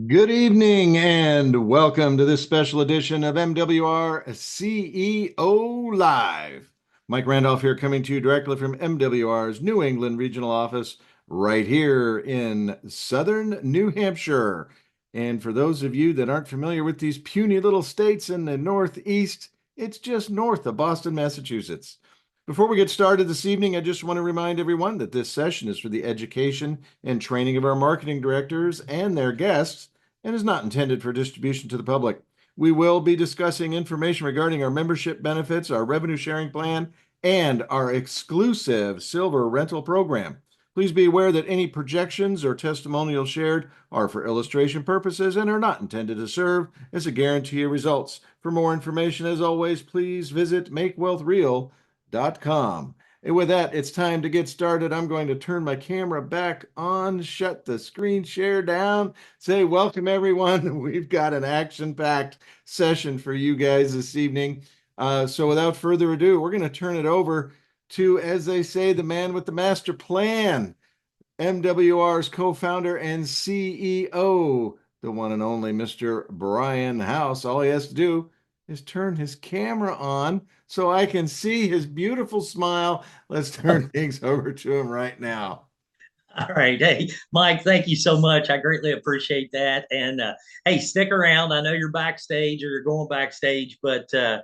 Good evening and welcome to this special edition of MWR CEO Live. Mike Randolph here, coming to you directly from MWR's New England regional office right here in southern New Hampshire. And for those of you that aren't familiar with these puny little states in the Northeast, it's just north of Boston, Massachusetts. Before we get started this evening, I just want to remind everyone that this session is for the education and training of our marketing directors and their guests and is not intended for distribution to the public. We will be discussing information regarding our membership benefits, our revenue sharing plan, and our exclusive silver rental program. Please be aware that any projections or testimonials shared are for illustration purposes and are not intended to serve as a guarantee of results. For more information, as always, please visit makewealthreal.com. And with that, it's time to get started. I'm going to turn my camera back on, shut the screen share down, say welcome everyone. We've got an action-packed session for you guys this evening. So without further ado, we're going to turn it over to, as they say, the man with the master plan, MWR's co-founder and CEO, the one and only Mr. Brian House. All he has to do is turn his camera on so I can see his beautiful smile. Let's turn things over to him right now. All right. Hey, Mike, thank you so much. I greatly appreciate that. And hey, stick around. I know you're backstage or you're going backstage, but yeah,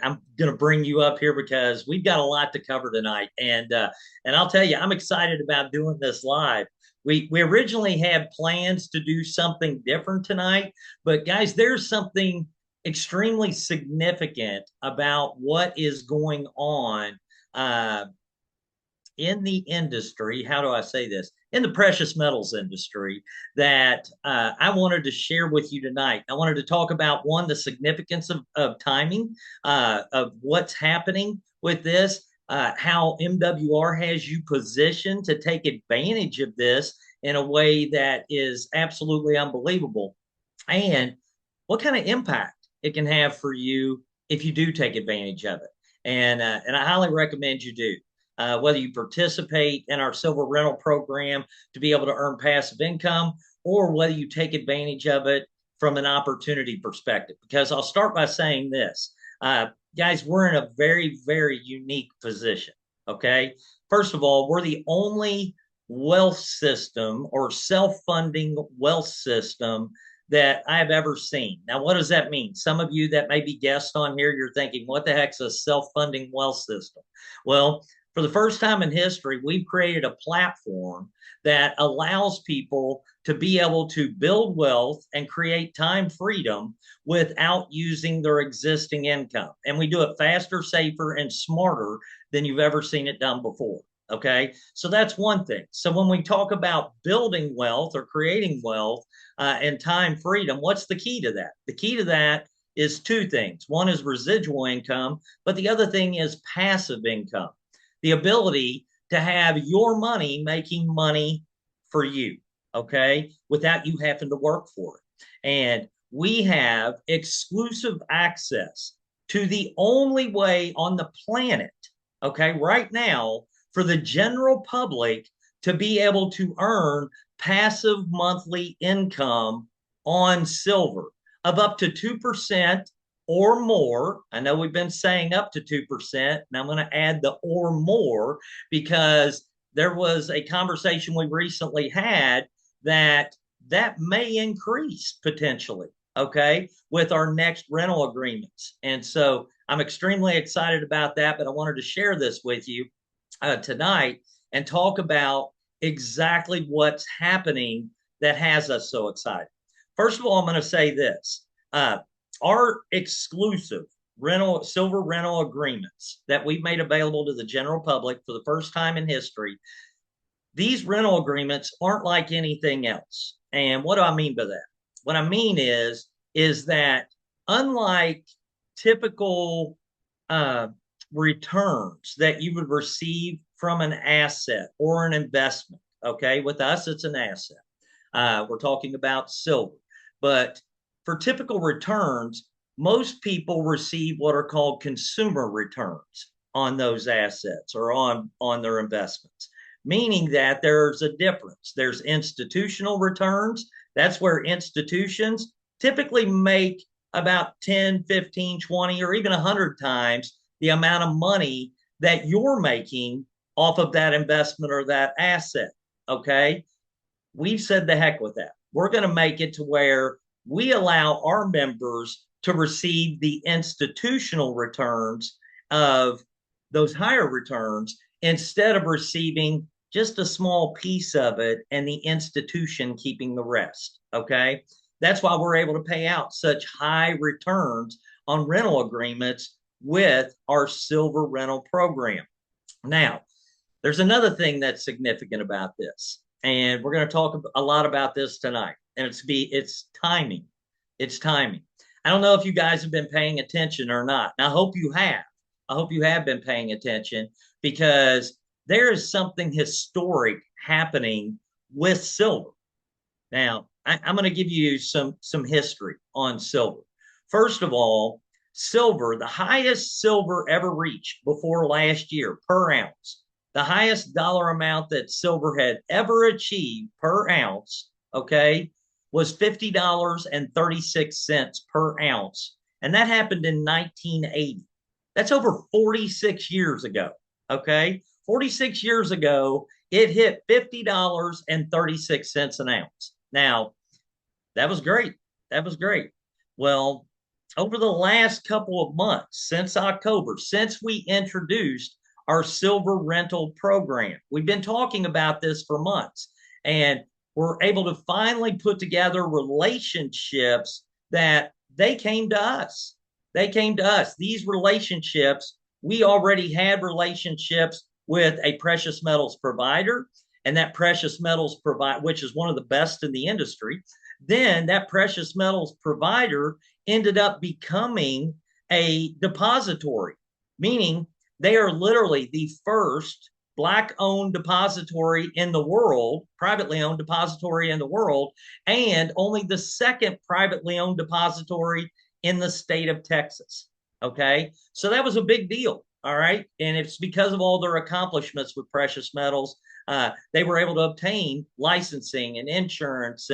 I'm going to bring you up here because we've got a lot to cover tonight. And I'll tell you, I'm excited about doing this live. We originally had plans to do something different tonight, but guys, there's something extremely significant about what is going on in the industry. How do I say this? In the precious metals industry, that I wanted to share with you tonight. I wanted to talk about one, the significance of timing, of what's happening with this, how MWR has you positioned to take advantage of this in a way that is absolutely unbelievable, and what kind of impact it can have for you if you do take advantage of it. And I highly recommend you do. Whether you participate in our silver rental program to be able to earn passive income, or whether you take advantage of it from an opportunity perspective. Because I'll start by saying this, guys, we're in a very, very unique position. Okay. First of all, we're the only wealth system or self funding wealth system that I've ever seen. Now, what does that mean? Some of you that may be guests on here, you're thinking, what the heck's a self funding wealth system? Well, for the first time in history, we've created a platform that allows people to be able to build wealth and create time freedom without using their existing income. And we do it faster, safer, and smarter than you've ever seen it done before. Okay. So that's one thing. So when we talk about building wealth or creating wealth and time freedom, what's the key to that? The key to that is two things. One is residual income, but the other thing is passive income, the ability to have your money making money for you, okay, without you having to work for it. And we have exclusive access to the only way on the planet, okay, right now, for the general public to be able to earn passive monthly income on silver of up to 2% or more. I know we've been saying up to 2%, and I'm going to add the or more because there was a conversation we recently had that may increase potentially, okay, with our next rental agreements. And so I'm extremely excited about that, but I wanted to share this with you tonight and talk about exactly what's happening that has us so excited. First of all, I'm going to say this. Our exclusive silver rental agreements that we've made available to the general public for the first time in history, these rental agreements aren't like anything else. And what do I mean by that? What I mean is that unlike typical returns that you would receive from an asset or an investment, okay, with us, it's an asset. We're talking about silver. But for typical returns, most people receive what are called consumer returns on those assets or on their investments, meaning that there's a difference. There's institutional returns That's where institutions typically make about 10, 15, 20, or even 100 times the amount of money that you're making off of that investment or that asset. Okay. We've said the heck with that. We're going to make it to where we allow our members to receive the institutional returns of those higher returns instead of receiving just a small piece of it and the institution keeping the rest. Okay. That's why we're able to pay out such high returns on rental agreements with our silver rental program. Now, there's another thing that's significant about this, and we're going to talk a lot about this tonight. And it's timing. It's timing. I don't know if you guys have been paying attention or not. And I hope you have. I hope you have been paying attention because there is something historic happening with silver. Now, I'm going to give you some history on silver. First of all, silver, the highest silver ever reached before last year per ounce, the highest dollar amount that silver had ever achieved per ounce, okay, was $50.36 per ounce. And that happened in 1980. That's over 46 years ago, okay? 46 years ago, it hit $50.36 an ounce. Now, that was great. That was great. Well, over the last couple of months, since October, since we introduced our silver rental program, we've been talking about this for months, and we're able to finally put together relationships that they came to us. They came to us. These relationships, we already had relationships with a precious metals provider, and that precious metals provider, which is one of the best in the industry, then that precious metals provider ended up becoming a depository, meaning they are literally the first Black owned depository in the world, privately owned depository in the world, and only the second privately owned depository in the state of Texas. Okay. So that was a big deal. All right. And it's because of all their accomplishments with precious metals. They were able to obtain licensing and insurance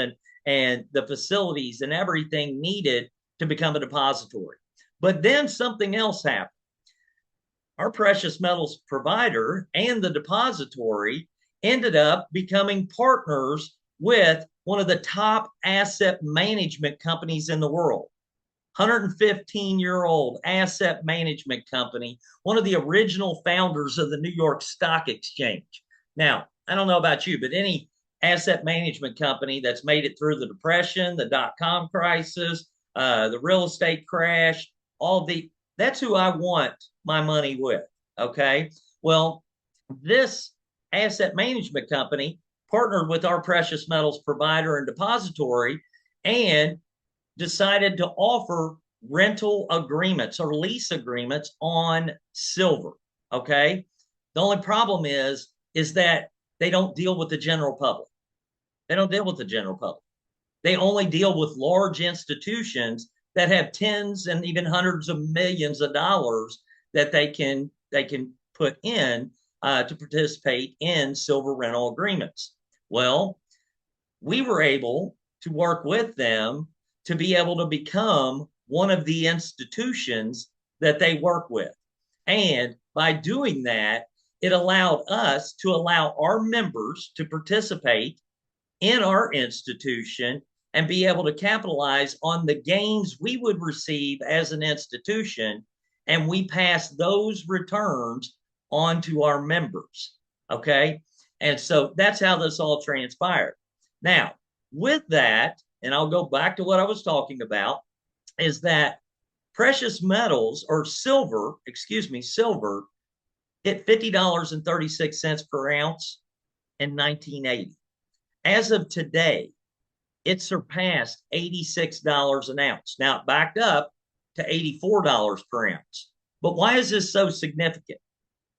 and the facilities and everything needed to become a depository. But then something else happened. Our precious metals provider and the depository ended up becoming partners with one of the top asset management companies in the world. 115-year-old asset management company, one of the original founders of the New York Stock Exchange. Now, I don't know about you, but any asset management company that's made it through the Depression, the dot-com crisis, the real estate crash, that's who I want my money with. Okay. Well, this asset management company partnered with our precious metals provider and depository and decided to offer rental agreements or lease agreements on silver. Okay. The only problem is that they don't deal with the general public. They don't deal with the general public. They only deal with large institutions that have tens and even hundreds of millions of dollars that they can put in to participate in silver rental agreements. Well, we were able to work with them to be able to become one of the institutions that they work with. And by doing that, it allowed us to allow our members to participate in our institution and be able to capitalize on the gains we would receive as an institution. And we pass those returns on to our members. Okay. And so that's how this all transpired. Now, with that, and I'll go back to what I was talking about, is that precious metals or silver, silver hit $50.36 per ounce in 1980. As of today, it surpassed $86 an ounce. Now it backed up to $84 per ounce. But why is this so significant?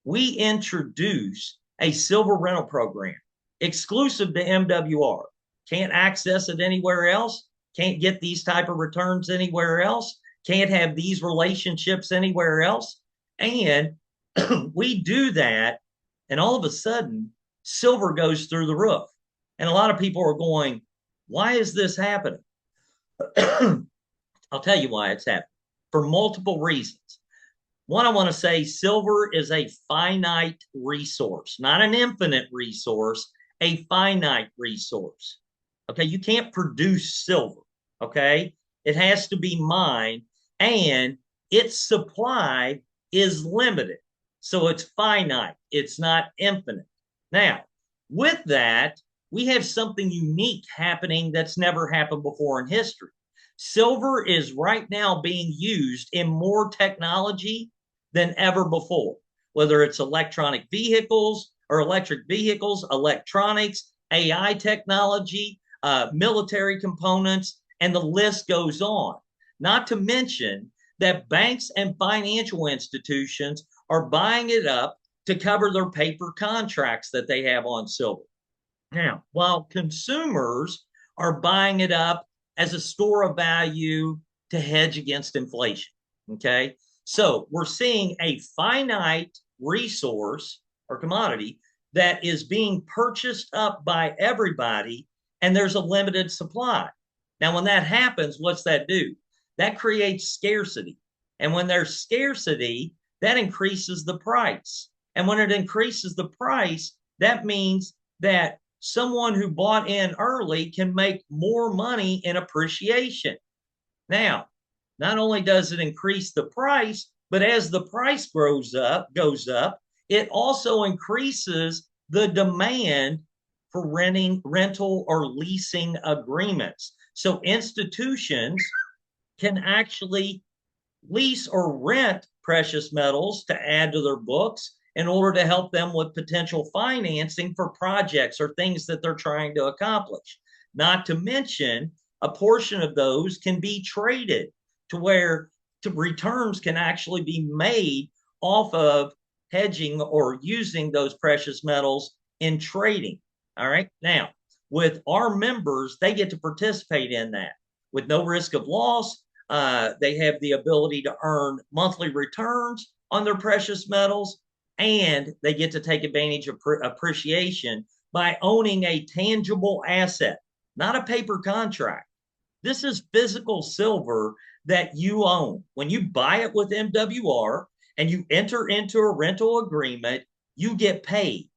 We introduced a silver rental program exclusive to MWR. Can't access it anywhere else. Can't get these type of returns anywhere else. Can't have these relationships anywhere else. And we do that, and all of a sudden, silver goes through the roof. And a lot of people are going, Why is this happening? I'll tell you why it's happening for multiple reasons. One, I want to say silver is a finite resource, not an infinite resource, a finite resource. Okay, you can't produce silver. Okay, it has to be mined, and its supply is limited. So it's finite, it's not infinite. Now, with that, we have something unique happening that's never happened before in history. Silver is right now being used in more technology than ever before, whether it's electronic vehicles or electric vehicles, electronics, AI technology, military components, and the list goes on. Not to mention that banks and financial institutions are buying it up to cover their paper contracts that they have on silver. Now, while consumers are buying it up as a store of value to hedge against inflation. Okay. So we're seeing a finite resource or commodity that is being purchased up by everybody, and there's a limited supply. Now, when that happens, what's that do? That creates scarcity. And when there's scarcity, that increases the price. And when it increases the price, that means that someone who bought in early can make more money in appreciation. Now, not only does it increase the price, but as the price goes up, it also increases the demand for rental or leasing agreements. So institutions can actually lease or rent precious metals to add to their books in order to help them with potential financing for projects or things that they're trying to accomplish. Not to mention, a portion of those can be traded to where returns can actually be made off of hedging or using those precious metals in trading. All right. Now, with our members, they get to participate in that with no risk of loss. They have the ability to earn monthly returns on their precious metals, and they get to take advantage of appreciation by owning a tangible asset, not a paper contract. This is physical silver that you own. When you buy it with MWR and you enter into a rental agreement, you get paid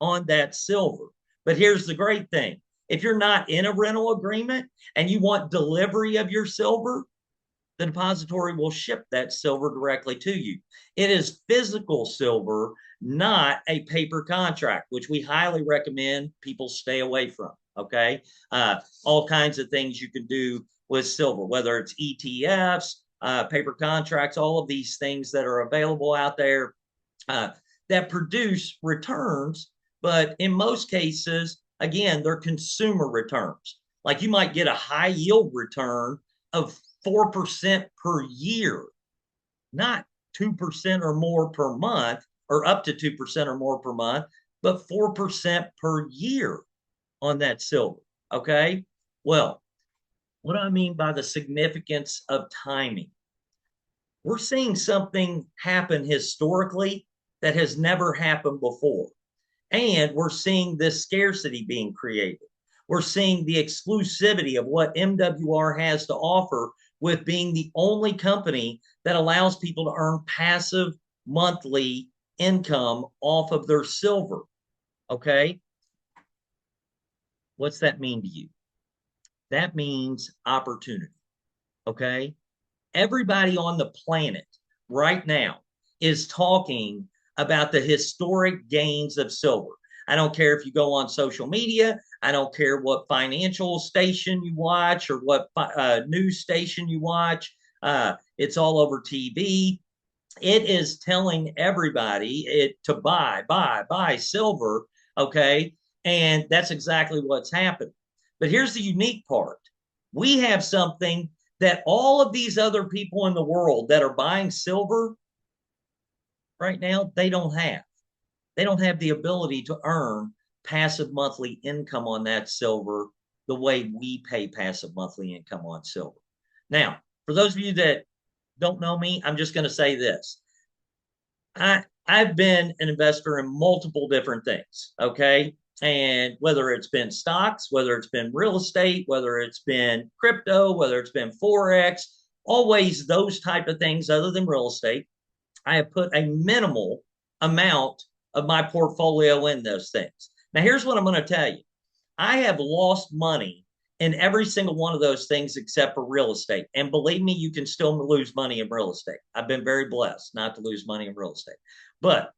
on that silver. But here's the great thing. If you're not in a rental agreement and you want delivery of your silver, the depository will ship that silver directly to you. It is physical silver, not a paper contract, which we highly recommend people stay away from. Okay. All kinds of things you can do with silver, whether it's ETFs, paper contracts, all of these things that are available out there that produce returns. But in most cases, again, they're consumer returns. Like you might get a high yield return of 4% per year, not 2% or more per month, or up to 2% or more per month, but 4% per year on that silver. Okay. Well, what do I mean by the significance of timing? We're seeing something happen historically that has never happened before. And we're seeing this scarcity being created. We're seeing the exclusivity of what MWR has to offer with being the only company that allows people to earn passive monthly income off of their silver. Okay. What's that mean to you? That means opportunity. Okay. Everybody on the planet right now is talking about the historic gains of silver. I don't care if you go on social media. I don't care what financial station you watch or what news station you watch. It's all over TV. It is telling everybody to buy silver. Okay. And that's exactly what's happened. But here's the unique part. We have something that all of these other people in the world that are buying silver right now, they don't have. They don't have the ability to earn passive monthly income on that silver the way we pay passive monthly income on silver. Now, for those of you that don't know me, I'm just going to say this. I've been an investor in multiple different things. Okay. And whether it's been stocks, whether it's been real estate, whether it's been crypto, whether it's been Forex, always those type of things other than real estate, I have put a minimal amount of my portfolio in those things. Now, here's what I'm going to tell you. I have lost money in every single one of those things except for real estate. And believe me, you can still lose money in real estate. I've been very blessed not to lose money in real estate. But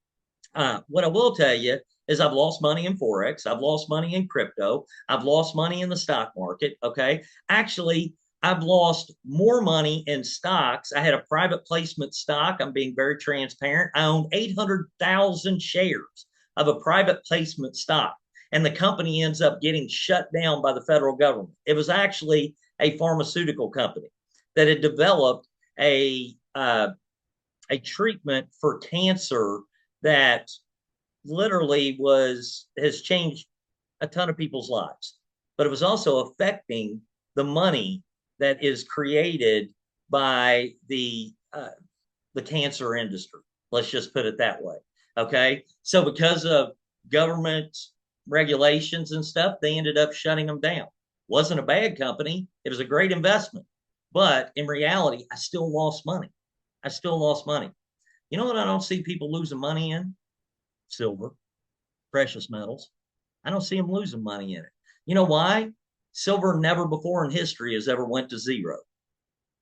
what I will tell you is I've lost money in Forex. I've lost money in crypto. I've lost money in the stock market. Okay. Actually, I've lost more money in stocks. I had a private placement stock. I'm being very transparent. I owned 800,000 shares of a private placement stock, and the company ends up getting shut down by the federal government. It was actually a pharmaceutical company that had developed a treatment for cancer that literally has changed a ton of people's lives, but it was also affecting the money that is created by the cancer industry. Let's just put it that way. Okay, so because of government regulations and stuff, they ended up shutting them down. Wasn't a bad company; it was a great investment, but in reality, I still lost money. I still lost money. You know what I don't see people losing money in? Silver, precious metals. I don't see them losing money in it. You know why? Silver never before in history has ever went to zero.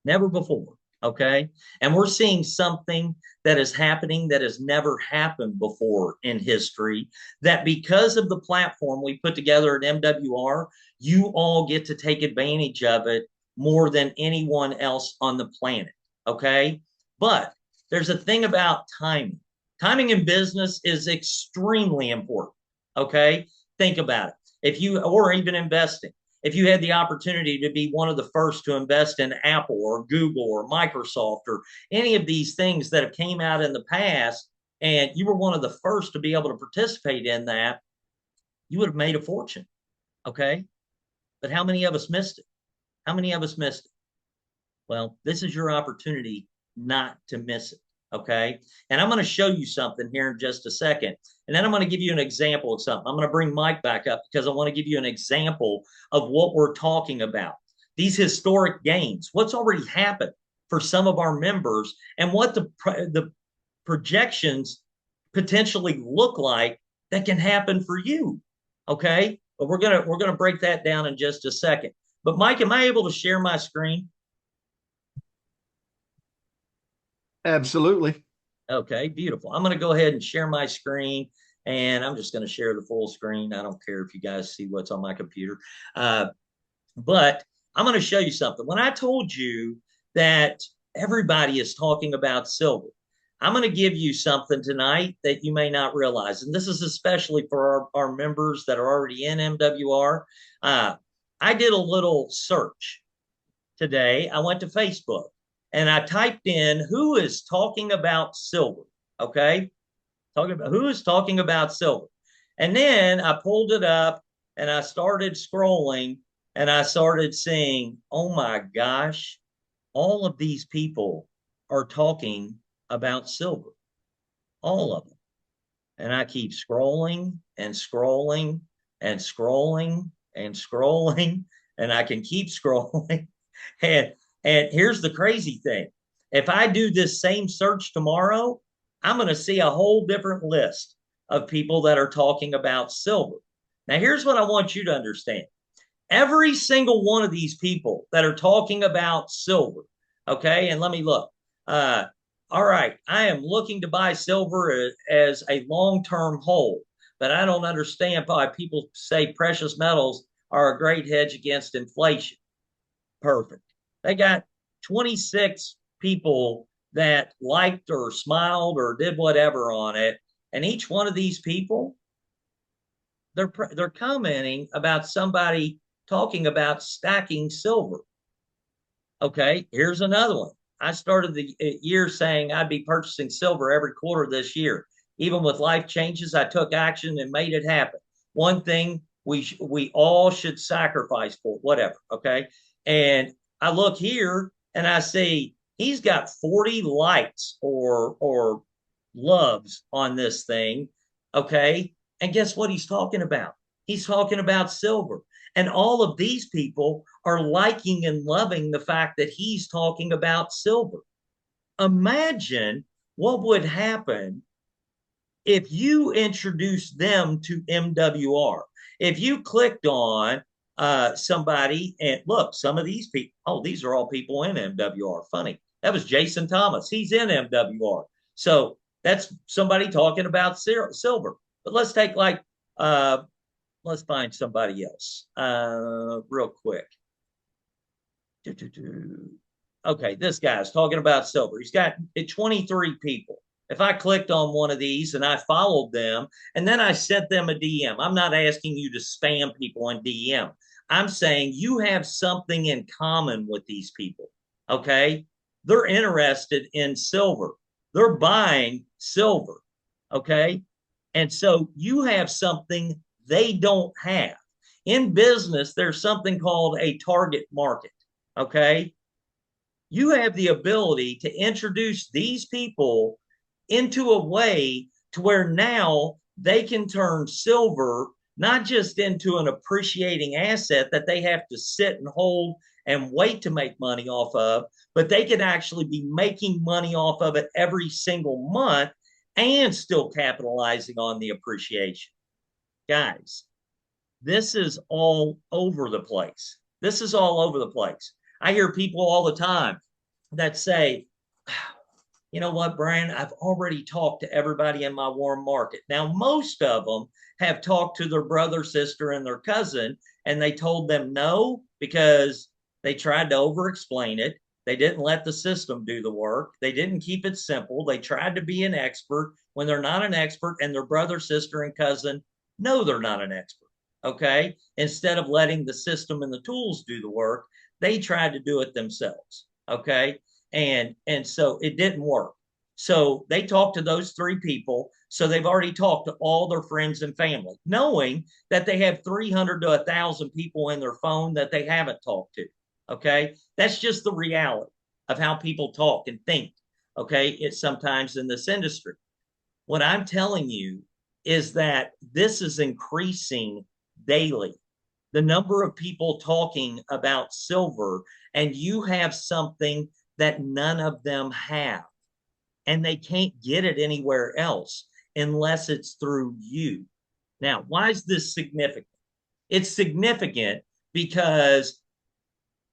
Never before. Okay. And we're seeing something that is happening that has never happened before in history. That because of the platform we put together at MWR, you all get to take advantage of it more than anyone else on the planet. Okay. But there's a thing about timing. Timing in business is extremely important. Okay. Think about it. If you, or even investing, if you had the opportunity to be one of the first to invest in Apple or Google or Microsoft or any of these things that have came out in the past, and you were one of the first to be able to participate in that, you would have made a fortune. Okay. But how many of us missed it? How many of us missed it? Well, this is your opportunity not to miss it. Okay. And I'm going to show you something here in just a second. And then I'm going to give you an example of something. I'm going to bring Mike back up because I want to give you an example of what we're talking about. These historic gains, what's already happened for some of our members, and what the projections potentially look like that can happen for you. Okay. But we're gonna break that down in just a second. But Mike, am I able to share my screen? Absolutely. Okay, beautiful. I'm going to go ahead and share my screen, and I'm just going to share the full screen. I don't care if you guys see what's on my computer. But I'm going to show you something. When I told you that everybody is talking about silver, I'm going to give you something tonight that you may not realize. And this is especially for our members that are already in MWR. I did a little search today. I went to Facebook and I typed in who is talking about silver. Okay. Talking about who is talking about silver. And then I pulled it up and I started scrolling and I started seeing, oh my gosh, all of these people are talking about silver. All of them. And I keep scrolling and scrolling and scrolling and scrolling, and I can keep scrolling. And and here's the crazy thing. If I do this same search tomorrow, I'm going to see a whole different list of people that are talking about silver. Now, here's what I want you to understand. Every single one of these people that are talking about silver, okay, and let me look. Uh, all right, I am looking to buy silver as a long term hold, but I don't understand why people say precious metals are a great hedge against inflation. Perfect. They got 26 people that liked or smiled or did whatever on it. And each one of these people, they're commenting about somebody talking about stacking silver. Okay, here's another one. I started the year saying I'd be purchasing silver every quarter this year. Even with life changes, I took action and made it happen. One thing we all should sacrifice for, whatever. Okay, and I look here and I see he's got 40 likes or loves on this thing. Okay, and guess what he's talking about? He's talking about silver. And all of these people are liking and loving the fact that he's talking about silver. Imagine what would happen if you introduce them to MWR. If you clicked on somebody and look, some of these people, oh, these are all people in MWR. Funny. That was Jason Thomas. He's in MWR. So that's somebody talking about silver. But let's take let's find somebody else real quick. Okay, this guy's talking about silver. He's got 23 people. If I clicked on one of these and I followed them and then I sent them a DM, I'm not asking you to spam people in DM. I'm saying you have something in common with these people. Okay. They're interested in silver, they're buying silver. Okay. And so you have something they don't have. In business, there's something called a target market. Okay. You have the ability to introduce these people into a way to where now they can turn silver not just into an appreciating asset that they have to sit and hold and wait to make money off of, but they can actually be making money off of it every single month and still capitalizing on the appreciation. Guys, this is all over the place. This is all over the place. I hear people all the time that say, you know what, Brian, I've already talked to everybody in my warm market. Now, most of them have talked to their brother, sister, and their cousin, and they told them no because they tried to over explain it. They didn't let the system do the work. They didn't keep it simple. They tried to be an expert when they're not an expert, and their brother, sister, and cousin know they're not an expert. Okay. Instead of letting the system and the tools do the work, they tried to do it themselves. Okay. And so it didn't work. So they talked to those three people. So they've already talked to all their friends and family, knowing that they have 300 to 1,000 people in their phone that they haven't talked to. Okay. That's just the reality of how people talk and think. Okay. It's sometimes in this industry. What I'm telling you is that this is increasing daily. The number of people talking about silver, and you have something that none of them have. And they can't get it anywhere else unless it's through you. Now, why is this significant? It's significant because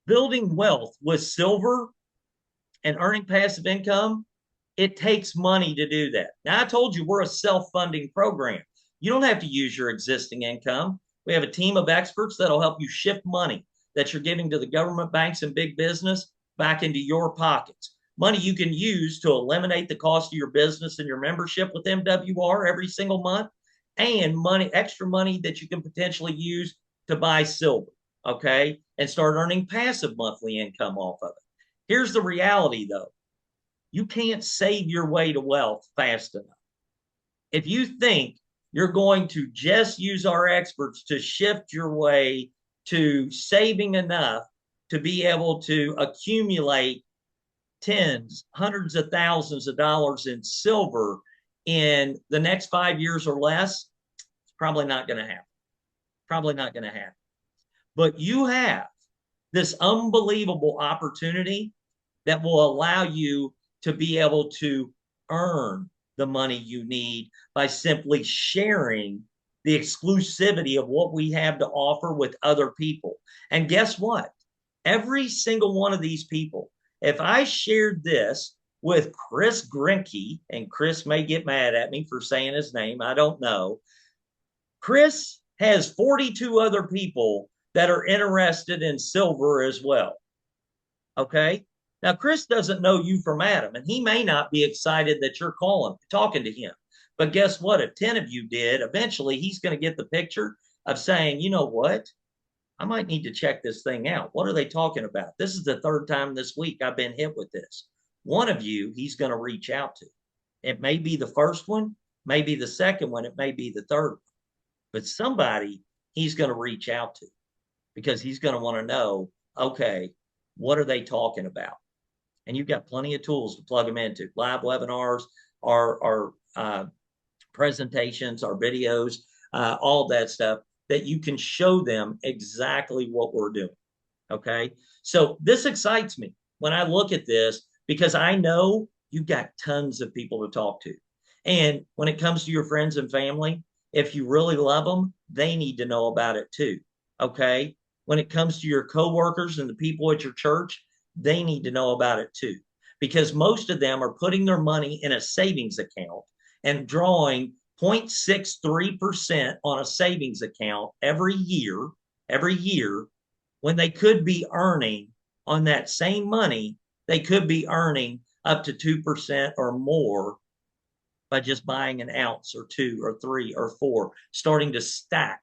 building wealth with silver and earning passive income, it takes money to do that. Now, I told you we're a self funding program. You don't have to use your existing income. We have a team of experts that'll help you shift money that you're giving to the government, banks, and big business back into your pockets. Money you can use to eliminate the cost of your business and your membership with MWR every single month, and money, extra money that you can potentially use to buy silver, okay, and start earning passive monthly income off of it. Here's the reality though, you can't save your way to wealth fast enough. If you think you're going to just use our experts to shift your way to saving enough to be able to accumulate tens, hundreds of thousands of dollars in silver in the next 5 years or less, it's probably not going to happen. Probably not going to happen. But you have this unbelievable opportunity that will allow you to be able to earn the money you need by simply sharing the exclusivity of what we have to offer with other people. And guess what? Every single one of these people, if I shared this with Chris Grinke, and Chris may get mad at me for saying his name, I don't know. Chris has 42 other people that are interested in silver as well. Okay. Now, Chris doesn't know you from Adam, and he may not be excited that you're talking to him. But guess what? If 10 of you did, eventually he's going to get the picture of saying, you know what? I might need to check this thing out. What are they talking about? This is the third time this week I've been hit with this. One of you, he's going to reach out to. It may be the first one, maybe the second one, it may be the third one. But somebody he's going to reach out to because he's going to want to know, okay, what are they talking about? And you've got plenty of tools to plug them into. Live webinars, our presentations, our videos, all that stuff. that you can show them exactly what we're doing. Okay. So this excites me when I look at this because I know you've got tons of people to talk to. And when it comes to your friends and family, if you really love them, they need to know about it too. Okay. When it comes to your coworkers and the people at your church, they need to know about it too. Because most of them are putting their money in a savings account and drawing 0.63% on a savings account every year when they could be earning on that same money, they could be earning up to 2% or more by just buying an ounce or two or three or four, starting to stack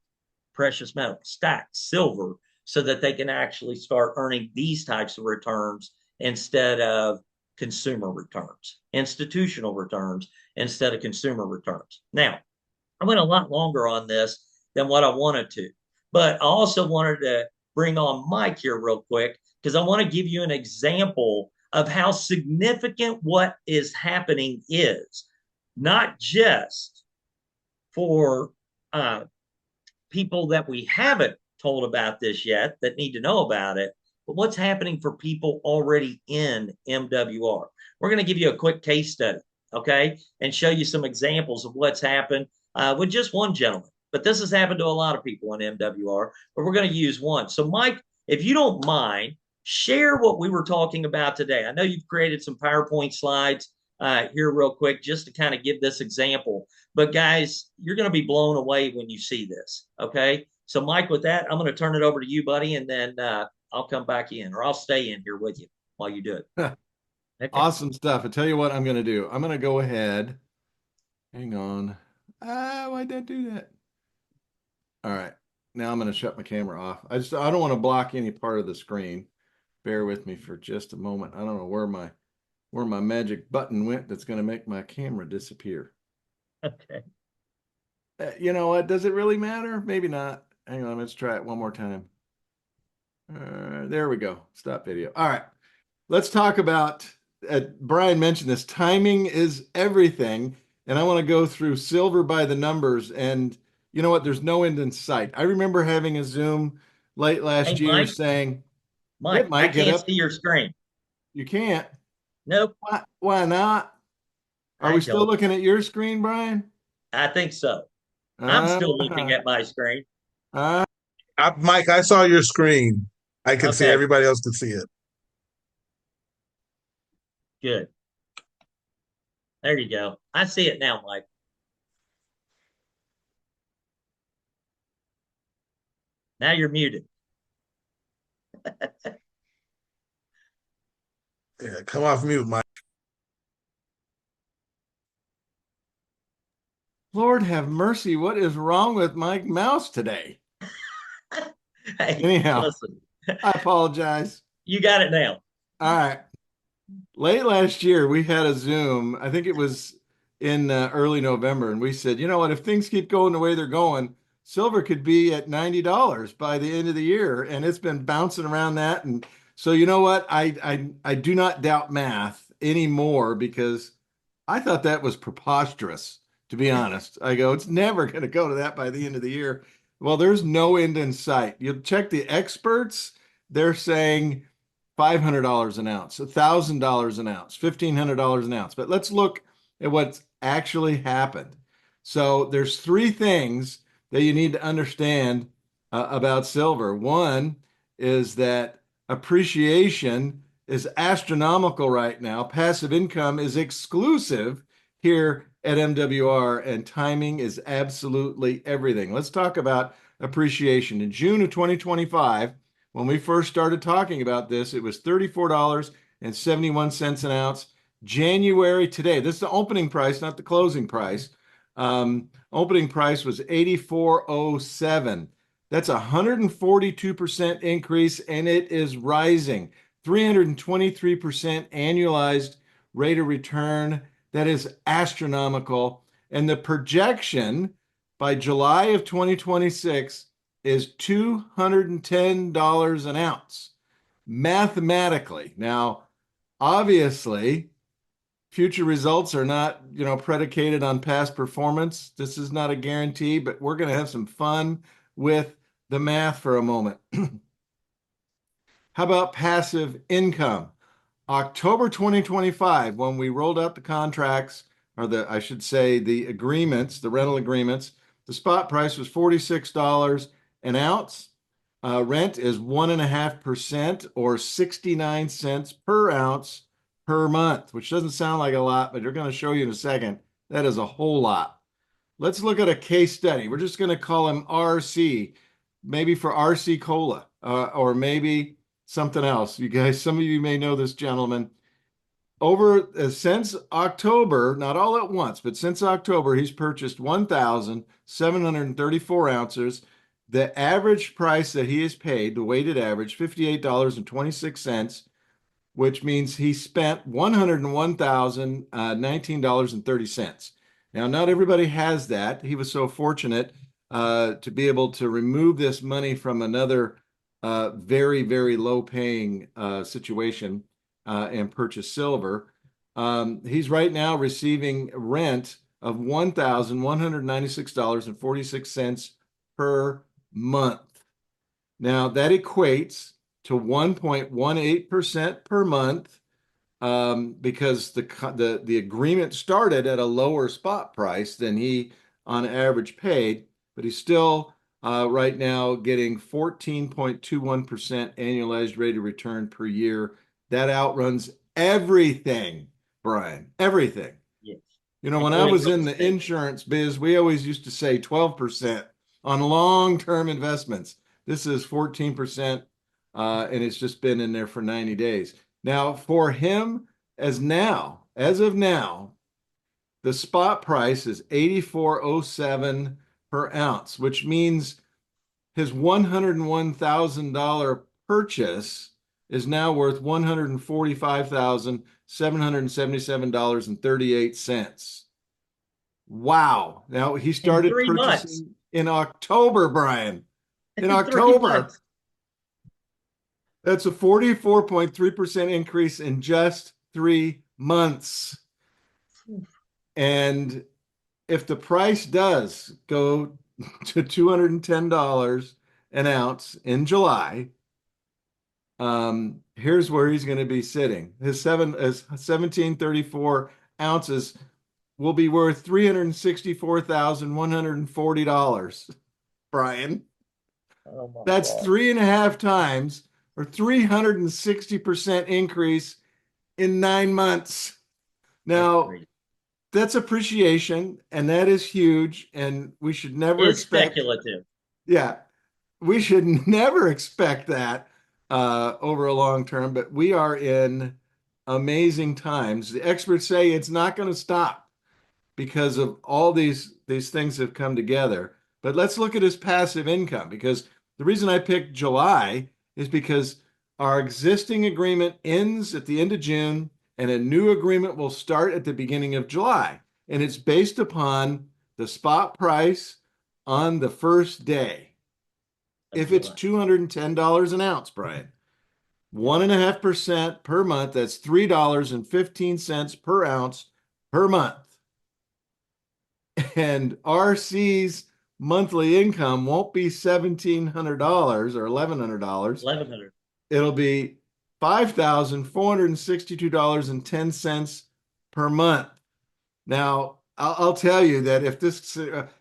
precious metal, stack silver, so that they can actually start earning these types of returns instead of consumer returns, institutional returns instead of consumer returns. Now, I went a lot longer on this than what I wanted to, but I also wanted to bring on Mike here real quick because I want to give you an example of how significant what is happening is, not just for people that we haven't told about this yet that need to know about it, but what's happening for people already in MWR. We're going to give you a quick case study, okay, and show you some examples of what's happened with just one gentleman. But this has happened to a lot of people in MWR, but we're going to use one. So, Mike, if you don't mind, share what we were talking about today. I know you've created some PowerPoint slides here, real quick, just to kind of give this example. But, guys, you're going to be blown away when you see this. Okay. So, Mike, with that, I'm going to turn it over to you, buddy, and then I'll come back in or I'll stay in here with you while you do it. Okay. Awesome stuff. I tell you what I'm going to do. I'm going to go ahead. Hang on. Why'd that do that? All right. Now I'm going to shut my camera off. I don't want to block any part of the screen. Bear with me for just a moment. I don't know where my magic button went that's going to make my camera disappear. Okay. You know what? Does it really matter? Maybe not. Hang on, let's try it one more time. There we go. Stop video. All right. Let's talk about, Brian mentioned this, timing is everything. And I want to go through silver by the numbers. And you know what? There's no end in sight. I remember having a Zoom late last Hey, year saying, it I might get can't up. see your screen. You can't. Nope. Why not? Are I we still don't. looking at your screen, Brian? I think so. I'm Uh, still looking at my screen. uh, Mike, I saw your screen. I could see Okay. everybody else could see it. Good. There you go. I see it now, Mike. Now you're muted. Yeah, come off mute, Mike. Lord have mercy. What is wrong with my mouse today? Hey, Anyhow, listen, I apologize. you got it now. All right. Late last year, we had a Zoom. I think it was in early November, and we said, you know what? If things keep going the way they're going, silver could be at $90 by the end of the year, and it's been bouncing around that. And so, you know what? I do not doubt math anymore because I thought that was preposterous, to be honest. I go, it's never going to go to that by the end of the year. Well, there's no end in sight. You check the experts, they're saying $500 an ounce, $1,000 an ounce, $1,500 an ounce. But let's look at what's actually happened. So there's three things that you need to understand about silver. One is that appreciation is astronomical right now. Passive income is exclusive here at MWR, and timing is absolutely everything. Let's talk about appreciation. In June of 2025, when we first started talking about this, it was $34.71 an ounce. January today, this is the opening price, not the closing price. Opening price was 84.07. That's a 142% increase, and it is rising. 323% annualized rate of return. That is astronomical. And the projection by July of 2026 is $210 an ounce. Mathematically. Now, obviously, future results are not, predicated on past performance. This is not a guarantee, but we're going to have some fun with the math for a moment. How about passive income? October 2025, when we rolled out the contracts, or I should say, the agreements, the rental agreements, the spot price was $46 an ounce. Rent is 1.5% or 69 cents per ounce per month, which doesn't sound like a lot, but they're going to show you in a second. That is a whole lot. Let's look at a case study. We're just going to call him RC, maybe for RC Cola, or maybe something else. You guys, some of you may know this gentleman. Over since October, not all at once, but since October, he's purchased 1,734 ounces. The average price that he has paid, the weighted average, $58.26, which means he spent $101,019.30. Now, not everybody has that. He was so fortunate to be able to remove this money from another very, very low paying situation and purchase silver. He's right now receiving rent of $1,196.46 per month. Now, that equates to 1.18% per month because the agreement started at a lower spot price than he on average paid, but he's still right now getting 14.21% annualized rate of return per year. That outruns everything, Brian, everything. Yes. You know, when I was in the insurance biz, we always used to say 12% on long-term investments. This is 14%, and it's just been in there for 90 days. Now, for him, as of now, the spot price is 84.07 per ounce, which means his $101,000 purchase is now worth $145,777.38. Wow. Now he started purchasing in October, Brian. In October. That's a 44.3% increase in just 3 months. And if the price does go to $210 an ounce in July, here's where he's going to be sitting. His 1734 ounces will be worth $364,140, Brian. Oh That's God. 3.5 times or 360% increase in 9 months. Now, that's appreciation, and that is huge, and we should never expect speculative. Yeah, we should never expect that over a long term, but we are in amazing times. The experts say it's not going to stop because of all these things have come together. But let's look at his passive income, because the reason I picked July is because our existing agreement ends at the end of June and a new agreement will start at the beginning of July. And it's based upon the spot price on the first day. If it's $210 an ounce, Brian, 1.5% per month, that's $3.15 per ounce per month. And RC's monthly income won't be $1,700 or $1,100. It'll be $5,462.10 per month. Now, I'll tell you that if this,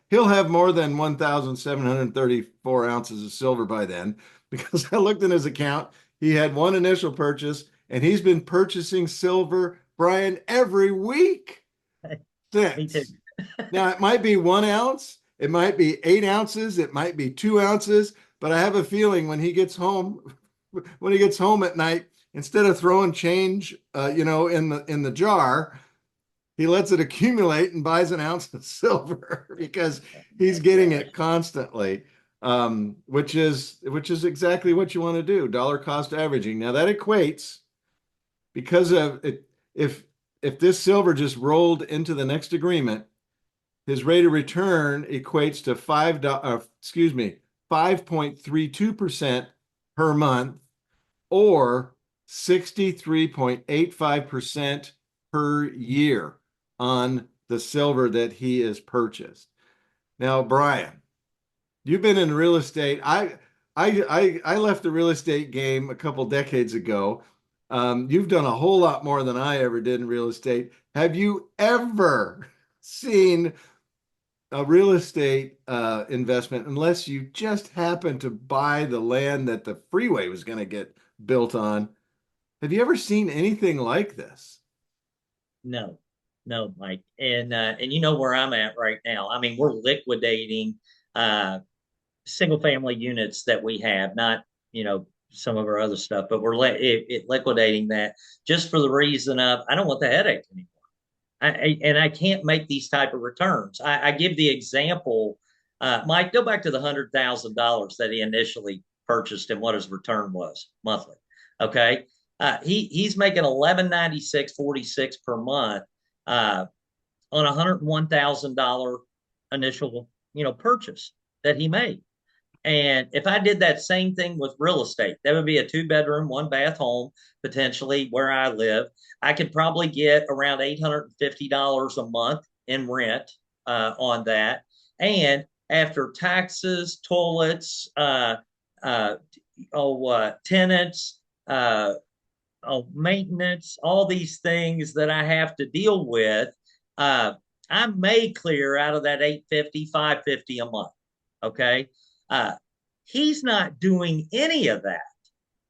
he'll have more than 1,734 ounces of silver by then, because I looked in his account. He had one initial purchase, and he's been purchasing silver, Brian, every week since. Me too. Now, it might be 1 ounce, it might be 8 ounces, it might be 2 ounces, but I have a feeling when he gets home at night, instead of throwing change, in the jar, he lets it accumulate and buys an ounce of silver because he's getting it constantly, which is exactly what you want to do, dollar cost averaging. Now that equates, because of it, if this silver just rolled into the next agreement, his rate of return equates to 5.32% per month, or 63.85% per year on the silver that he has purchased. Now, Brian, You've been in real estate. I left the real estate game a couple decades ago. You've done a whole lot more than I ever did in real estate. Have you ever seen a real estate investment, unless you just happened to buy the land that the freeway was going to get built on? Have you ever seen anything like this? No, no, Mike. And you know where I'm at right now. I mean, we're liquidating uh single family units that we have, not, some of our other stuff, but liquidating that just for the reason of I don't want the headache anymore. And I can't make these type of returns. I give the example, Mike, go back to the $100,000 that he initially purchased and what his return was monthly. Okay. He's making 1196.46 per month on a $101,000 initial, purchase that he made. And if I did that same thing with real estate, that would be a 2 bedroom, 1 bath home, potentially where I live. I could probably get around $850 a month in rent on that. And after taxes, toilets, uh, tenants, uh, maintenance, all these things that I have to deal with, uh, I may clear out of that 850, 550 a month. Okay. Uh, he's not doing any of that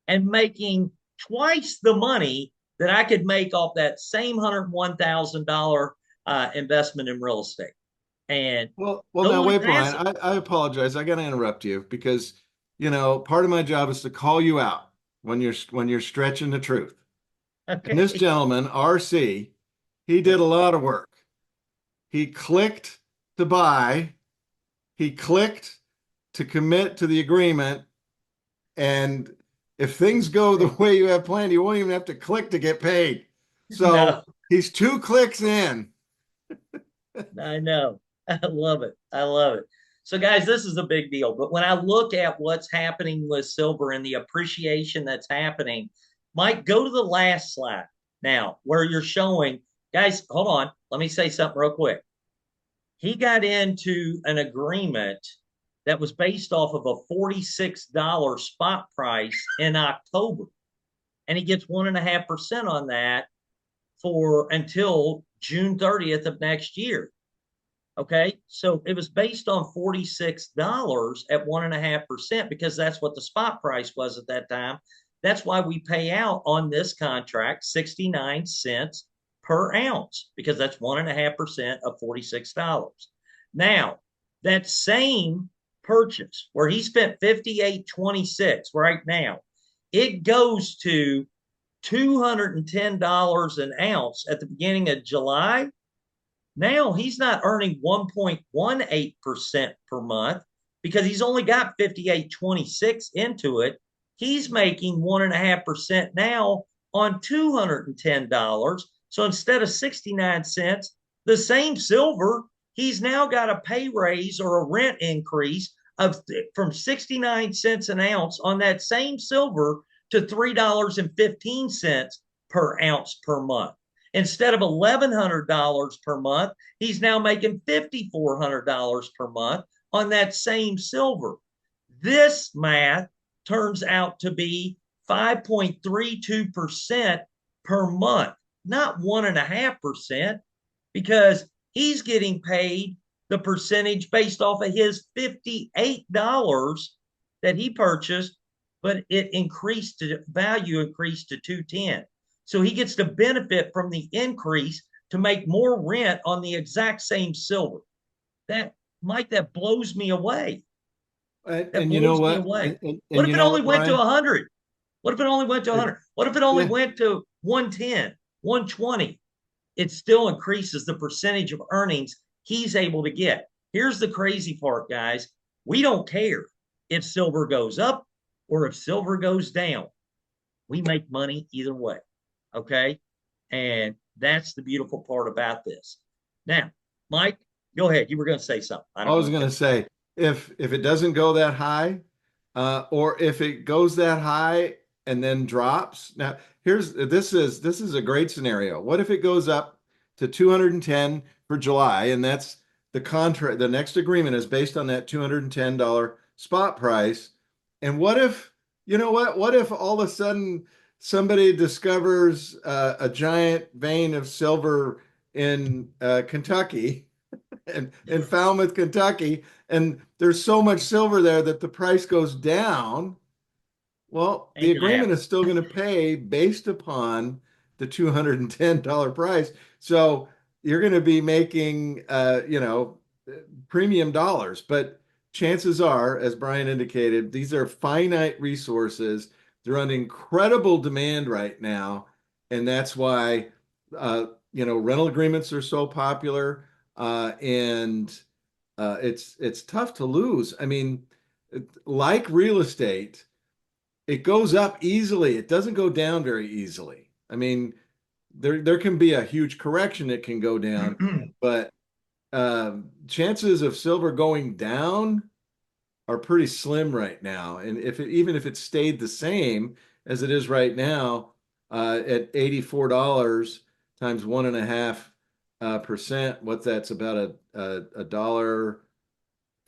and making twice the money that I could make off that same $101,000 investment in real estate. And Well, now totally wait, Brian. passive. I apologize. I got to interrupt you because, part of my job is to call you out when you're stretching the truth. And this Okay. gentleman, RC, he did a lot of work. He clicked to buy, he clicked to commit to the agreement, and if things go the way you have planned, you won't even have to click to get paid. No, So he's 2 clicks in. I know. I love it. I love it. So, guys, this is a big deal. But when I look at what's happening with silver and the appreciation that's happening, Mike, go to the last slide now where you're showing, guys, hold on. Let me say something real quick. He got into an agreement that was based off of a $46 spot price in October, and he gets 1.5% on that for until June 30th of next year. Okay. So it was based on $46 at 1.5% because that's what the spot price was at that time. That's why we pay out on this contract 69 cents per ounce because that's 1.5% of $46. Now, that same purchase where he spent 58.26 right now, it goes to $210 an ounce at the beginning of July. Now he's not earning 1.18% per month because he's only got 58.26 into it. He's making 1.5% now on $210. So instead of 69 cents, the same silver, he's now got a pay raise or a rent increase of from 69 cents an ounce on that same silver to $3.15 per ounce per month. Instead of $1,100 per month, he's now making $5,400 per month on that same silver. This math turns out to be 5.32% per month, not 1.5%, because he's getting paid the percentage based off of his $58 that he purchased, but it increased to value increased to 210. So he gets to benefit from the increase to make more rent on the exact same silver. That, Mike, that blows me away. That And you know blows me what? away. And What if you it know only what, went to Brian? 100? What if it only went to Uh, 100? What if it only Yeah. went to 110, 120? It still increases the percentage of earnings he's able to get. Here's the crazy part, guys. We don't care if silver goes up or if silver goes down. We make money either way. Okay. And that's the beautiful part about this. Now, Mike, go ahead. You were going to say something. I I don't was want to going to cut you off. say, if it doesn't go that high, or if it goes that high and then drops. Now, this is a great scenario. What if it goes up to 210 for July, and the next agreement is based on that $210 spot price. And what if, you know what if all of a sudden somebody discovers a giant vein of silver in Kentucky in Falmouth, Kentucky, and there's so much silver there that the price goes down? Well, the Ain't gonna agreement happen. is still going to pay based upon the $210 price. So you're going to be making, premium dollars. But chances are, as Brian indicated, these are finite resources. They're on incredible demand right now. And that's why, rental agreements are so popular. And it's tough to lose. I mean, like real estate, it goes up easily. It doesn't go down very easily. I mean, there can be a huge correction. It can go down, but chances of silver going down are pretty slim right now. And even if it stayed the same as it is right now, at $84 times 1.5%, what that's about a dollar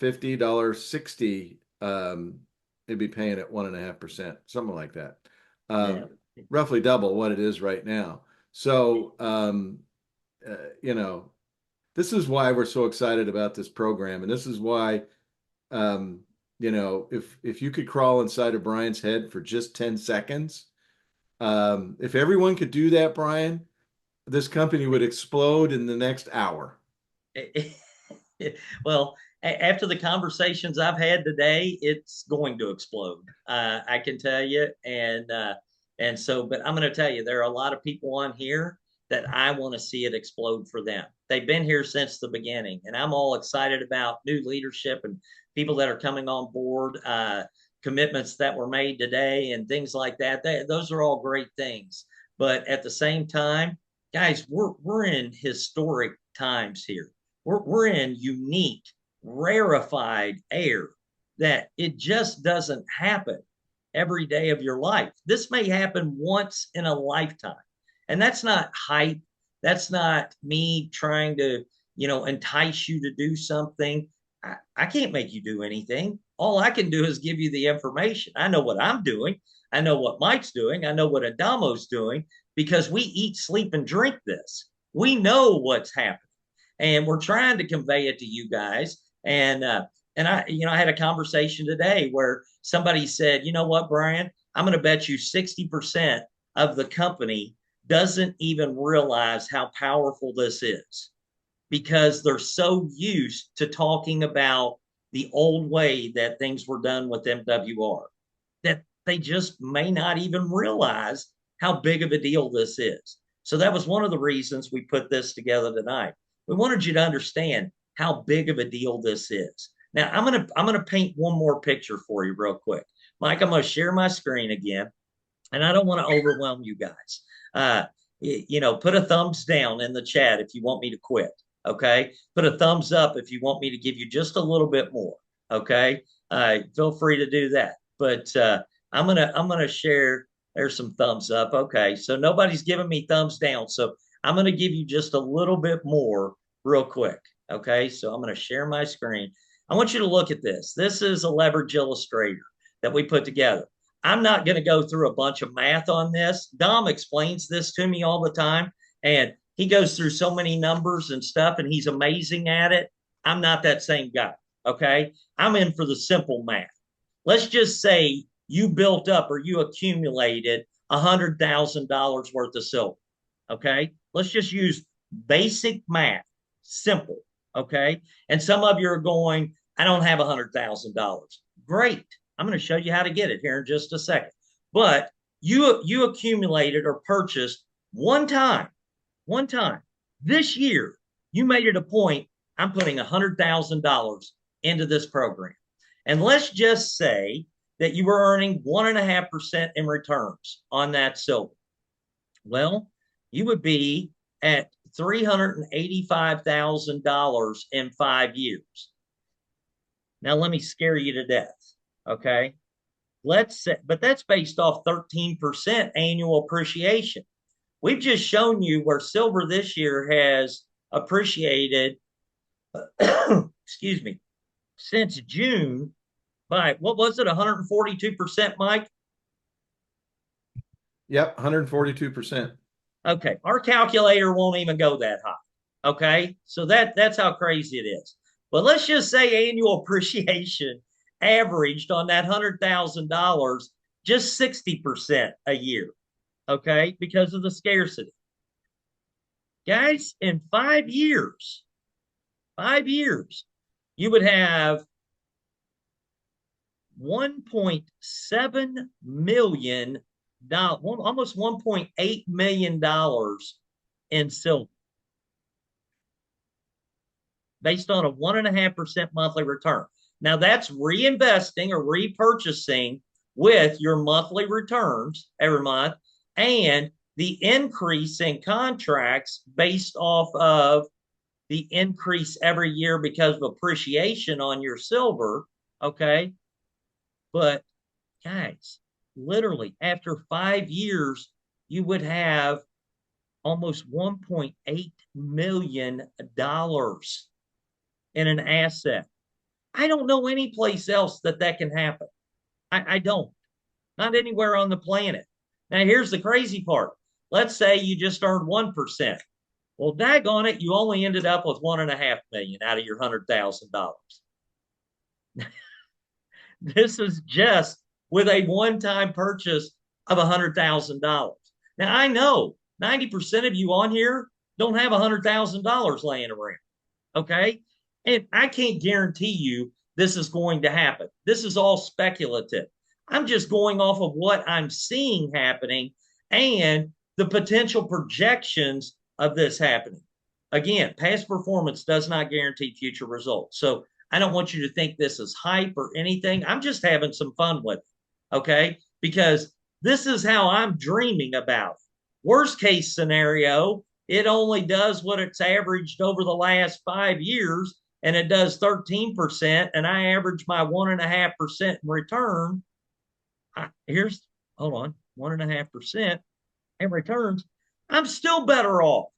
50, $60, it'd be paying at 1.5%, something like that. Yeah. Roughly double what it is right now. So, uh, you know, this is why we're so excited about this program, and this is why, um, if you could crawl inside of Brian's head for just 10 seconds, if everyone could do that, Brian, this company would explode in the next hour. Well, after the conversations I've had today, it's going to explode. I can tell you, and so, but I'm going to tell you, there are a lot of people on here that I want to see it explode for them. They've been here since the beginning, and I'm all excited about new leadership and people that are coming on board, commitments that were made today, and things like that. Those are all great things. But at the same time, guys, we're in historic times here. We're in unique, rarefied air that it just doesn't happen every day of your life. This may happen once in a lifetime. And that's not hype. That's not me trying to, entice you to do something. I can't make you do anything. All I can do is give you the information. I know what I'm doing. I know what Mike's doing. I know what Adamo's doing because we eat, sleep, and drink this. We know what's happening and we're trying to convey it to you guys. And I had a conversation today where somebody said, you know what, Brian, I'm going to bet you 60% of the company doesn't even realize how powerful this is because they're so used to talking about the old way that things were done with MWR that they just may not even realize how big of a deal this is. So that was one of the reasons we put this together tonight. We wanted you to understand how big of a deal this is. Now I'm gonna paint one more picture for you real quick. Mike, I'm gonna share my screen again, and I don't want to overwhelm you guys. Put a thumbs down in the chat if you want me to quit. Okay, put a thumbs up if you want me to give you just a little bit more. Okay, feel free to do that. But I'm gonna share. There's some thumbs up. Okay, so nobody's giving me thumbs down. So I'm gonna give you just a little bit more real quick. Okay, so I'm gonna share my screen. I want you to look at this. This is a leverage illustrator that we put together. I'm not going to go through a bunch of math on this. Dom explains this to me all the time, and he goes through so many numbers and stuff, and he's amazing at it. I'm not that same guy. Okay. I'm in for the simple math. Let's just say you built up or you accumulated $100,000 worth of silver. Okay. Let's just use basic math, simple. Okay. And some of you are going, I don't have $100,000. Great. I'm going to show you how to get it here in just a second. But you accumulated or purchased one time this year. You made it a point. I'm putting $100,000 into this program, and let's just say that you were earning 1.5% in returns on that silver. Well, you would be at $385,000 in 5 years. Now, let me scare you to death. Okay. Let's say, but that's based off 13% annual appreciation. We've just shown you where silver this year has appreciated excuse me, since June by what was it, 142%, Mike? Yep, 142%. Okay, our calculator won't even go that high. Okay, so that's how crazy it is. But let's just say annual appreciation averaged on that $100,000 just 60% a year. Okay, because of the scarcity. Guys, in 5 years, you would have 1.7 million dollars, almost 1.8 million dollars in silver, based on a 1.5% monthly return. Now that's reinvesting or repurchasing with your monthly returns every month and the increase in contracts based off of the increase every year because of appreciation on your silver. Okay. But guys, literally after 5 years, you would have almost $1.8 million in an asset. I don't know any place else that can happen. I don't. Not anywhere on the planet. Now, here's the crazy part. Let's say you just earned 1%. Well, daggone it, you only ended up with 1.5 million out of your $100,000. This is just with a one-time purchase of $100,000. Now, I know 90% of you on here don't have $100,000 laying around. Okay. And I can't guarantee you this is going to happen. This is all speculative. I'm just going off of what I'm seeing happening and the potential projections of this happening. Again, past performance does not guarantee future results. So I don't want you to think this is hype or anything. I'm just having some fun with it. Okay. Because this is how I'm dreaming about it. Worst case scenario, it only does what it's averaged over the last 5 years, and it does 13%, and I average my 1.5% in return. Hold on, 1.5% in returns. I'm still better off.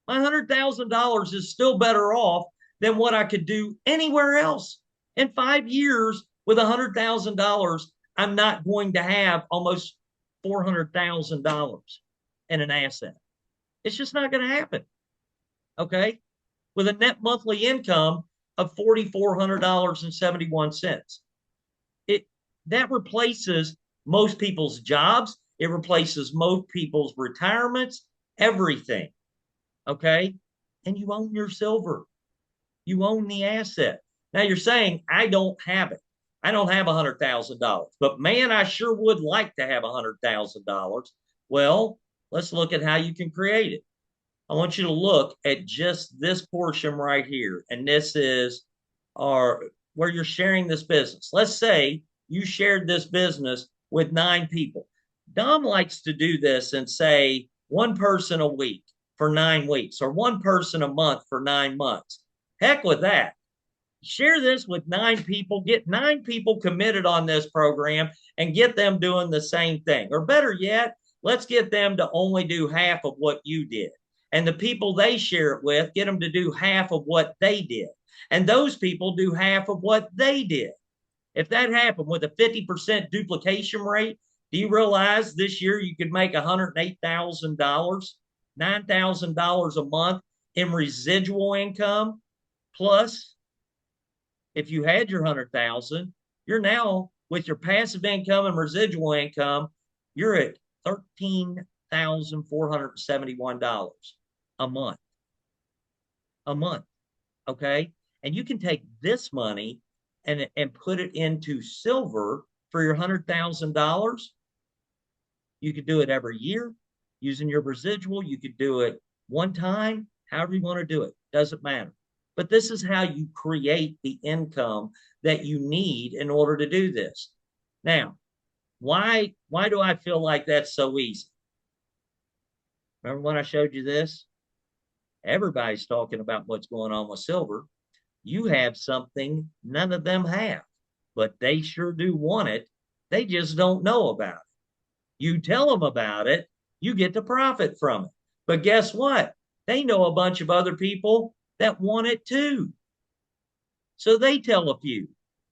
My $100,000 is still better off than what I could do anywhere else. In 5 years, with $100,000, I'm not going to have almost $400,000 in an asset. It's just not going to happen. Okay. With a net monthly income of $4,400.71. That replaces most people's jobs. It replaces most people's retirements, everything. Okay. And you own your silver. You own the asset. Now you're saying, I don't have it. I don't have $100,000, but man, I sure would like to have $100,000. Well, let's look at how you can create it. I want you to look at just this portion right here. And this is where you're sharing this business. Let's say you shared this business with 9 people. Dom likes to do this and say one person a week for 9 weeks or one person a month for 9 months. Heck with that. Share this with 9 people, get 9 people committed on this program and get them doing the same thing. Or better yet, let's get them to only do half of what you did. And the people they share it with, get them to do half of what they did. And those people do half of what they did. If that happened with a 50% duplication rate, do you realize this year you could make $108,000, $9,000 a month in residual income? Plus, if you had your 100,000, you're now with your passive income and residual income, you're at $13,471 a month. A month. Okay. And you can take this money and put it into silver for your $100,000. You could do it every year using your residual. You could do it one time, however you want to do it. Doesn't matter. But this is how you create the income that you need in order to do this. Now, why do I feel like that's so easy? Remember when I showed you this? Everybody's talking about what's going on with silver. You have something none of them have, but they sure do want it. They just don't know about it. You tell them about it, you get to profit from it. But guess what? They know a bunch of other people that want it too. So they tell a few.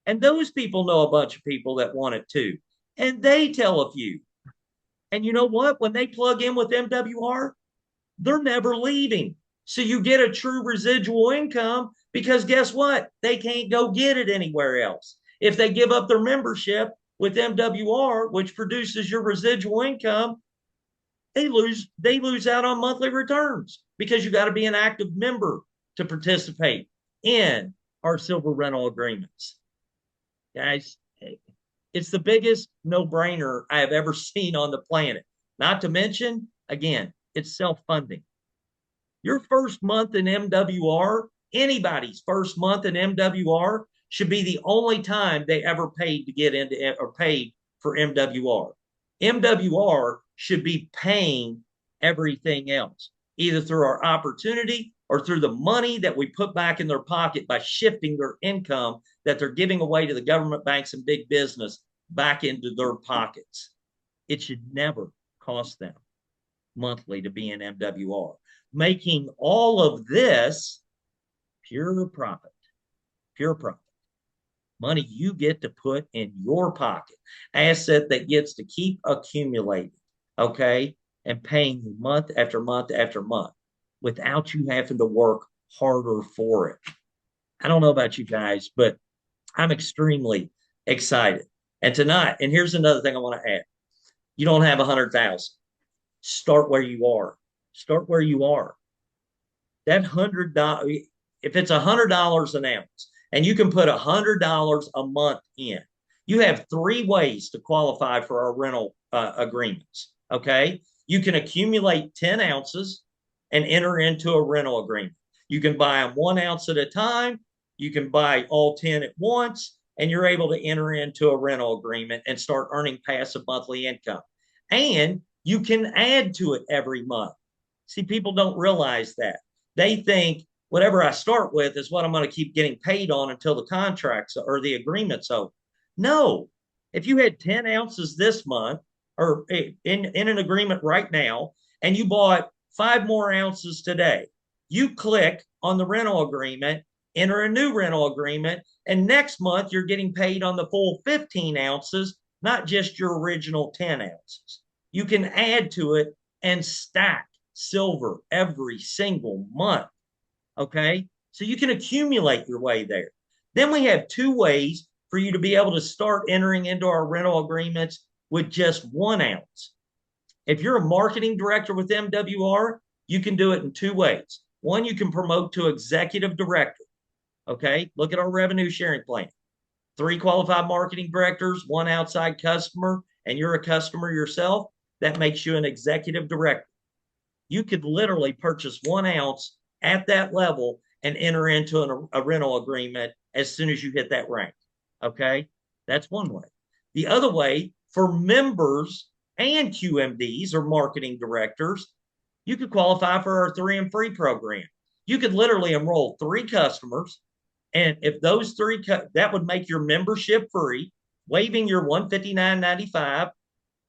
And those people know a bunch of people that want it too. And they tell a few. And you know what? When they plug in with MWR, they're never leaving. So you get a true residual income because guess what? They can't go get it anywhere else. If they give up their membership with MWR, which produces your residual income, they lose out on monthly returns because you got to be an active member to participate in our silver rental agreements. Guys, it's the biggest no-brainer I have ever seen on the planet. Not to mention, again, it's self-funding. Your first month in MWR, anybody's first month in MWR should be the only time they ever paid to get into or paid for MWR. MWR should be paying everything else, either through our opportunity or through the money that we put back in their pocket by shifting their income that they're giving away to the government, banks, and big business back into their pockets. It should never cost them monthly to be in MWR, making all of this pure profit, pure profit. Money you get to put in your pocket, asset that gets to keep accumulating, okay, and paying you month after month after month without you having to work harder for it. I don't know about you guys, but I'm extremely excited. And tonight, and here's another thing I want to add. You don't have 100,000. Start where you are. Start where you are. That $100, if it's $100 an ounce, and you can put $100 a month in, you have three ways to qualify for our rental agreements. Okay, you can accumulate 10 ounces and enter into a rental agreement. You can buy them 1 ounce at a time. You can buy all 10 at once, and you're able to enter into a rental agreement and start earning passive monthly income. And you can add to it every month. See, people don't realize that. They think whatever I start with is what I'm going to keep getting paid on until the contracts or the agreement's over. No, if you had 10 ounces this month or in an agreement right now, and you bought 5 more ounces today, you click on the rental agreement, enter a new rental agreement, and next month you're getting paid on the full 15 ounces, not just your original 10 ounces. You can add to it and stack silver every single month. Okay, so you can accumulate your way there. Then we have 2 ways for you to be able to start entering into our rental agreements with just 1 ounce. If you're a marketing director with MWR, you can do it in 2 ways. One, you can promote to executive director. Okay, look at our revenue sharing plan. 3 qualified marketing directors, 1 outside customer, and you're a customer yourself. That makes you an executive director. You could literally purchase 1 ounce at that level and enter into a rental agreement as soon as you hit that rank. Okay, that's one way. The other way, for members and QMDs or marketing directors, you could qualify for our 3 and free program. You could literally enroll 3 customers, and if those 3, that would make your membership free, waiving your $159.95.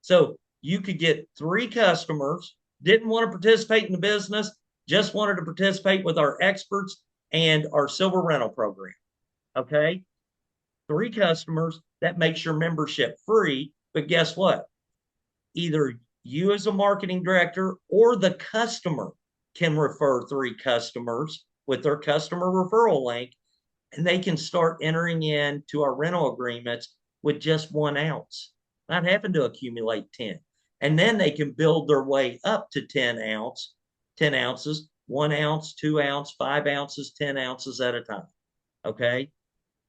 So you could get 3 customers, didn't want to participate in the business, just wanted to participate with our experts and our silver rental program. Okay, 3 customers, that makes your membership free. But guess what? Either you as a marketing director or the customer can refer 3 customers with their customer referral link, and they can start entering into our rental agreements with just 1 ounce, not having to accumulate 10. And then they can build their way up to 10 ounces, 1 ounce, 2 ounce, 5 ounces, 10 ounces at a time. Okay,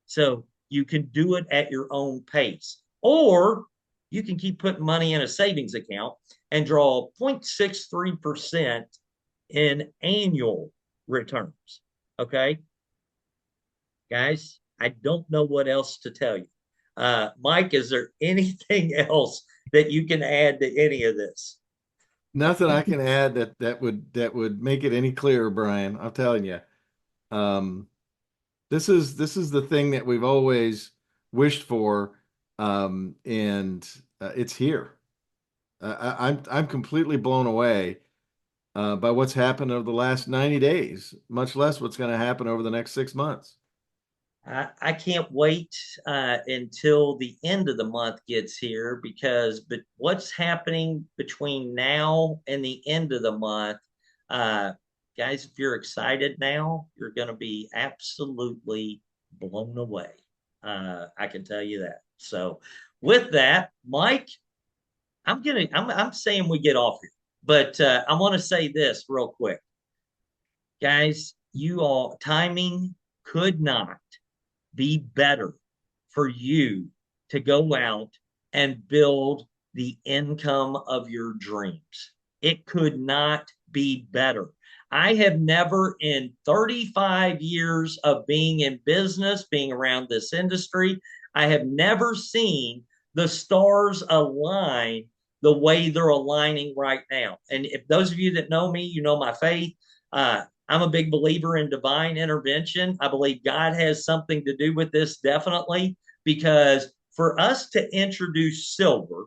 so you can do it at your own pace, or you can keep putting money in a savings account and draw 0.63% in annual returns. Okay, guys, I don't know what else to tell you. Mike, is there anything else that you can add to any of this? Nothing I can add that would make it any clearer, Brian. I'm telling you. This is the thing that we've always wished for, and it's here. I'm completely blown away by what's happened over the last 90 days, much less what's going to happen over the next 6 months. I can't wait until the end of the month gets here but what's happening between now and the end of the month, uh, guys, if you're excited now, you're going to be absolutely blown away. I can tell you that. So, with that, Mike, I'm saying we get off here, but I want to say this real quick, guys. You all timing could not be better for you to go out and build the income of your dreams. It could not be better. I have never in 35 years of being in business, being around this industry, I have never seen the stars align the way they're aligning right now. And if those of you that know me, you know my faith. I'm a big believer in divine intervention. I believe God has something to do with this, definitely, because for us to introduce silver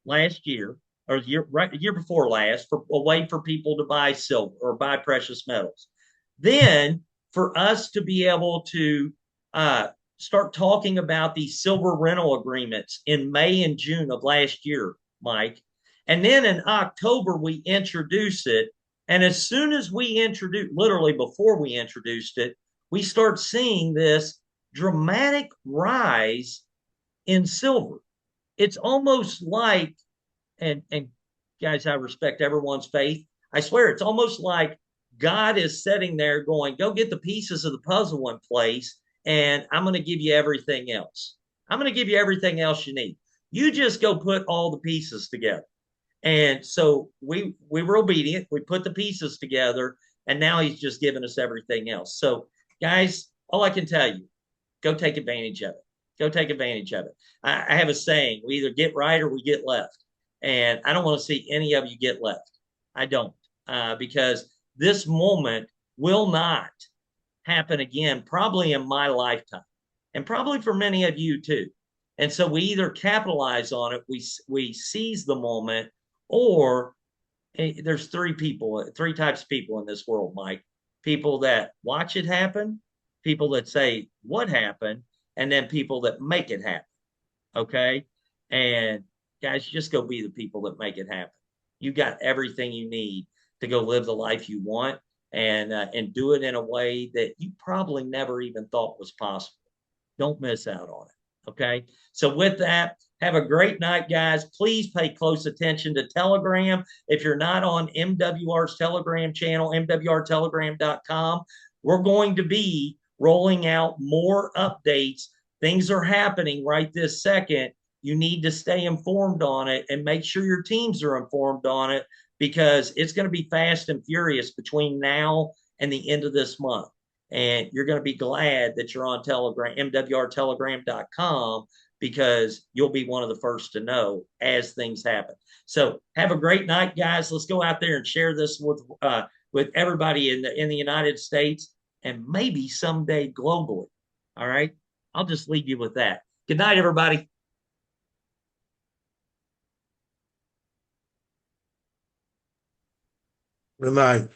last year or year before last, for a way for people to buy silver or buy precious metals, then for us to be able to uh, start talking about these silver rental agreements in May and June of last year, Mike, and then in October we introduce it, and as soon as we introduce, literally before we introduced it, we start seeing this dramatic rise in silver. It's almost like, and guys, I respect everyone's faith. I swear, it's almost like God is sitting there going, "Go get the pieces of the puzzle in place, and I'm going to give you everything else. I'm going to give you everything else you need. You just go put all the pieces together." And so we were obedient. We put the pieces together, and now He's just giving us everything else. So, guys, all I can tell you, go take advantage of it. Go take advantage of it. I have a saying: we either get right or we get left. And I don't want to see any of you get left. I don't, because this moment will not happen again, probably in my lifetime, and probably for many of you too. And so we either capitalize on it, we seize the moment, or there's three types of people in this world, Mike. People that watch it happen, people that say what happened, and then people that make it happen. Okay. And guys, just go be the people that make it happen. You got everything you need to go live the life you want, and do it in a way that you probably never even thought was possible. Don't miss out on it. Okay. So, with that, have a great night, guys. Please pay close attention to Telegram. If you're not on MWR's Telegram channel, MWRtelegram.com, we're going to be rolling out more updates. Things are happening right this second. You need to stay informed on it and make sure your teams are informed on it, because it's going to be fast and furious between now and the end of this month. And you're going to be glad that you're on Telegram, MWRtelegram.com, because you'll be one of the first to know as things happen. So have a great night, guys. Let's go out there and share this with everybody in the United States, and maybe someday globally. All right. I'll just leave you with that. Good night, everybody. Good night.